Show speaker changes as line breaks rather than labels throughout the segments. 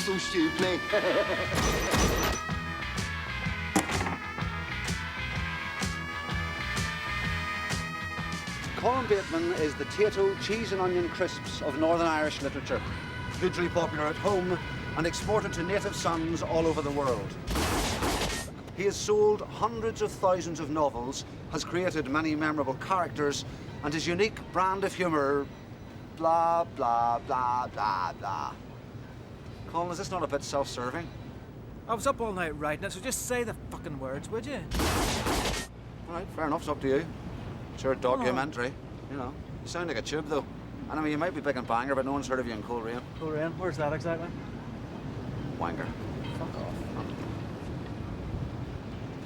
so stupid.
Colin Bateman is the Tato cheese and onion crisps of Northern Irish literature. Hugely popular at home and exported to native sons all over the world. He has sold hundreds of thousands of novels, has created many memorable characters, and his unique brand of humour, blah, blah, blah, blah, blah. Colin, is this not a bit self-serving?
I was up all night writing it, so just say the fucking words, would you?
All right, fair enough, it's up to you. It's your documentary, you know. You sound like a tube, though. And I mean, you might be big in Bangor, but no one's heard of you in Coleraine.
Coleraine? Where's that exactly?
Wanger.
Fuck off.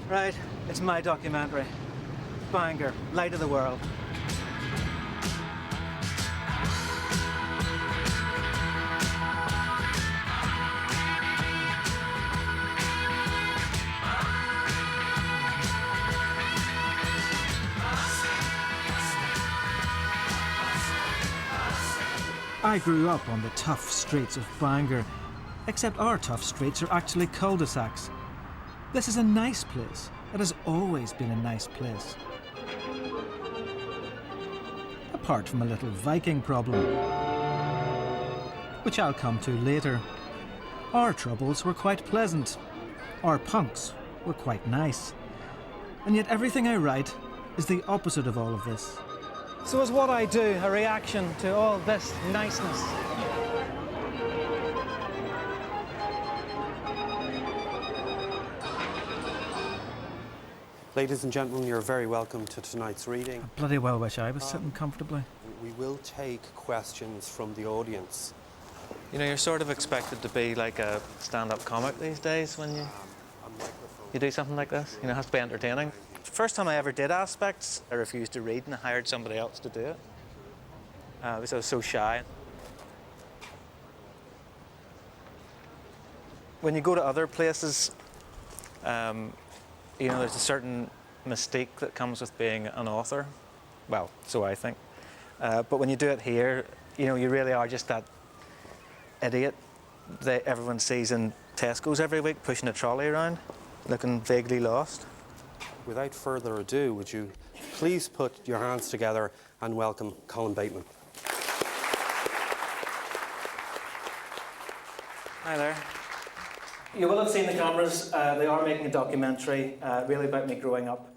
Right, it's my documentary. Bangor, light of the world. I grew up on the tough streets of Bangor, except our tough streets are actually cul-de-sacs. This is a nice place. It has always been a nice place. Apart from a little Viking problem, which I'll come to later. Our troubles were quite pleasant. Our punks were quite nice. And yet everything I write is the opposite of all of this. So is what I do a reaction to all this niceness?
Ladies and gentlemen, you're very welcome to tonight's reading.
I bloody well wish I was sitting comfortably.
We will take questions from the audience.
You know, you're sort of expected to be like a stand-up comic these days when you do something like this. You know, it has to be entertaining. First time I ever did aspects, I refused to read and I hired somebody else to do it. Because I was so shy. When you go to other places, you know, there's a certain mystique that comes with being an author. Well, so I think. But when you do it here, you know, you really are just that idiot that everyone sees in Tesco's every week pushing a trolley around, looking vaguely lost.
Without further ado, would you please put your hands together and welcome Colin Bateman.
Hi there. You will have seen the cameras. They are making a documentary really about me growing up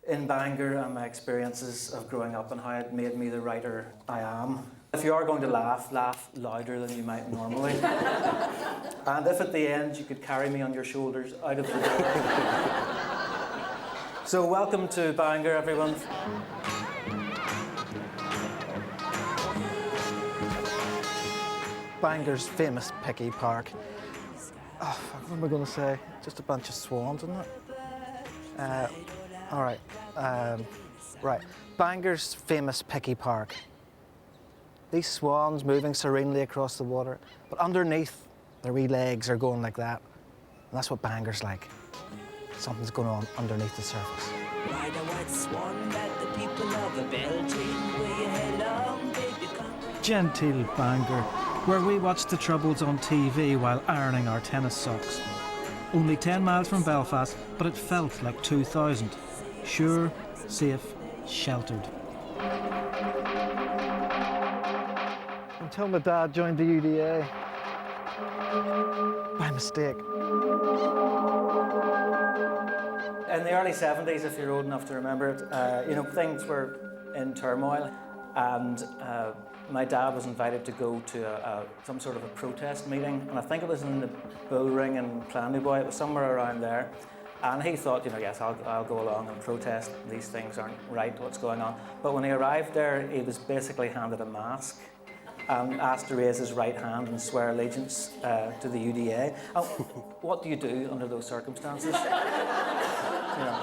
in Bangor and my experiences of growing up and how it made me the writer I am. If you are going to laugh, laugh louder than you might normally. And if at the end you could carry me on your shoulders out of the door. So welcome to Bangor, everyone. Bangor's famous Picky Park. Oh, fuck, what am I going to say? Just a bunch of swans, isn't it? All right. Right. Bangor's famous Picky Park. These swans moving serenely across the water, but underneath, their wee legs are going like that. And that's what Bangor's like. Something's going on underneath the surface.
Ride a white swan that the people of the Belgian way along, baby, come.
Genteel Bangor, where we watched the Troubles on TV while ironing our tennis socks. Only 10 miles from Belfast, but it felt like 2,000. Sure, safe, sheltered. Until my dad joined the UDA. By mistake. In the early 70s, if you're old enough to remember it, you know, things were in turmoil, and my dad was invited to go to some sort of a protest meeting, and I think it was in the Bull Ring in Clannyboy, it was somewhere around there, and he thought, you know, yes, I'll go along and protest, these things aren't right, what's going on. But when he arrived there, he was basically handed a mask and asked to raise his right hand and swear allegiance to the UDA. What do you do under those circumstances? You know,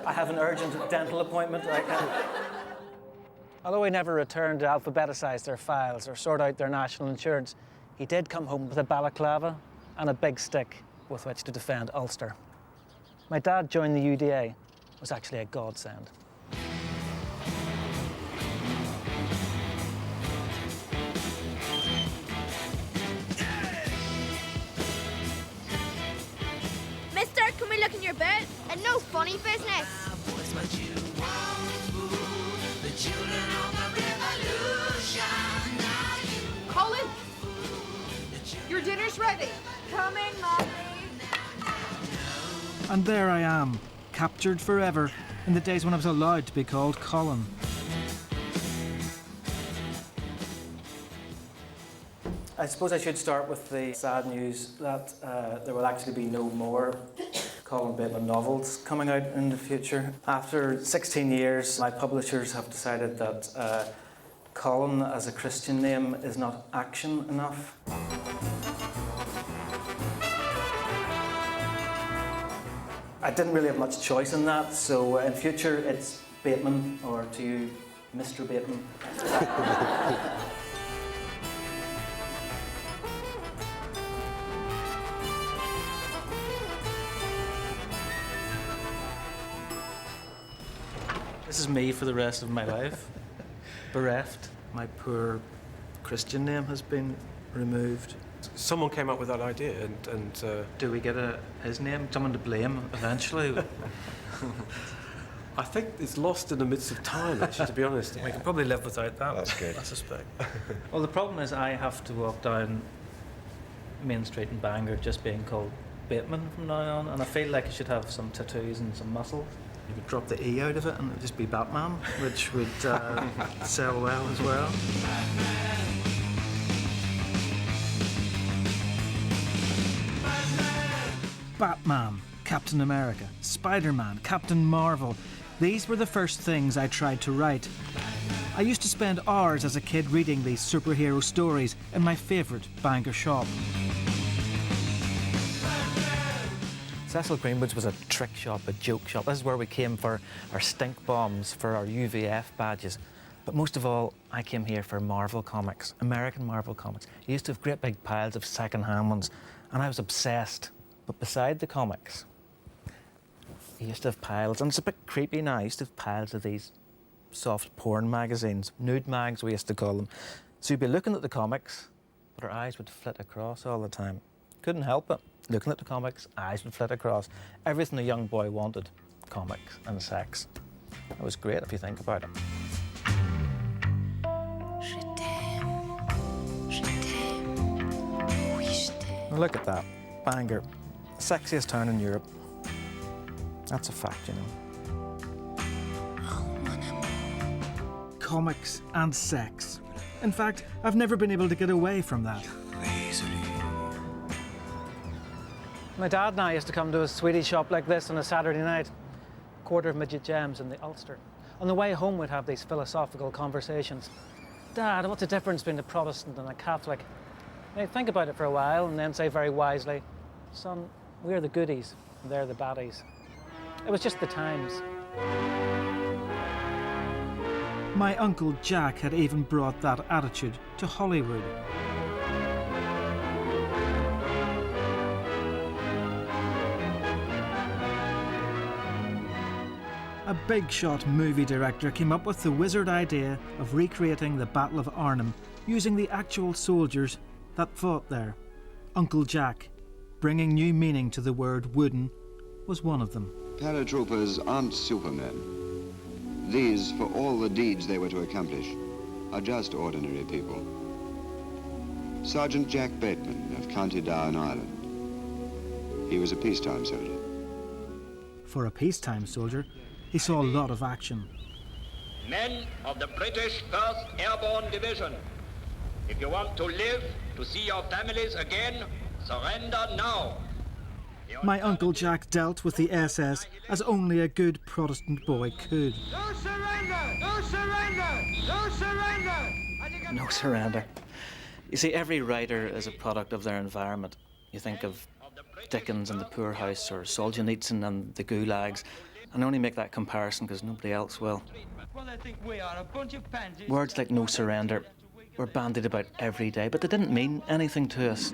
I have an urgent dental appointment. Although he never returned to alphabeticize their files or sort out their national insurance, he did come home with a balaclava and a big stick with which to defend Ulster. My dad joining the UDA was actually a godsend.
your bed and no funny business. Colin, your dinner's ready. Coming, Mommy.
And there I am, captured forever in the days when I was allowed to be called Colin.
I suppose I should start with the sad news that there will actually be no more Colin Bateman novels coming out in the future. After 16 years, my publishers have decided that Colin as a Christian name is not action enough. I didn't really have much choice in that, so in future it's Bateman, or to you, Mr. Bateman. This is me for the rest of my life. Bereft. My poor Christian name has been removed.
Someone came up with that idea, and
Do we get his name? Someone to blame eventually?
I think it's lost in the midst of time, actually, to be honest.
We can probably live without that.
That's good.
I suspect. Well, the problem is I have to walk down Main Street in Bangor just being called Bateman from now on, and I feel like I should have some tattoos and some muscle. You could drop the E out of it and it would just be Batman, which would sell well as well.
Batman, Captain America, Spider-Man, Captain Marvel. These were the first things I tried to write. I used to spend hours as a kid reading these superhero stories in my favourite Bangor shop.
Cecil Greenwood's was a trick shop, a joke shop. This is where we came for our stink bombs, for our UVF badges. But most of all, I came here for Marvel comics, American Marvel comics. He used to have great big piles of second-hand ones, and I was obsessed. But beside the comics, he used to have piles, and it's a bit creepy now, he used to have piles of these soft porn magazines, nude mags we used to call them. So you'd be looking at the comics, but our eyes would flit across all the time. Couldn't help it. Looking at the comics, eyes would flit across. Everything a young boy wanted, comics and sex. It was great if you think about it. Now look at that, Bangor, sexiest town in Europe. That's a fact, you know.
Comics and sex. In fact, I've never been able to get away from that.
My dad and I used to come to a sweetie shop like this on a Saturday night, quarter of midget gems in the Ulster. On the way home, we'd have these philosophical conversations. Dad, what's the difference between a Protestant and a Catholic? And he'd think about it for a while and then say very wisely, son, we're the goodies and they're the baddies. It was just the times.
My Uncle Jack had even brought that attitude to Hollywood. A big-shot movie director came up with the wizard idea of recreating the Battle of Arnhem using the actual soldiers that fought there. Uncle Jack, bringing new meaning to the word wooden, was one of them.
Paratroopers aren't supermen. These, for all the deeds they were to accomplish, are just ordinary people. Sergeant Jack Bateman of County Down, Ireland. He was a peacetime soldier.
For a peacetime soldier, he saw a lot of action.
Men of the British 1st Airborne Division, if you want to live to see your families again, surrender now.
My Uncle Jack dealt with the SS as only a good Protestant boy could.
No surrender! No surrender! No surrender!
No surrender. You see, every writer is a product of their environment. You think of Dickens and the poorhouse, or Solzhenitsyn and the gulags, and I only make that comparison because nobody else will.
Well, they think we are a bunch of pansies.
Words like no surrender were bandied about every day, but they didn't mean anything to us.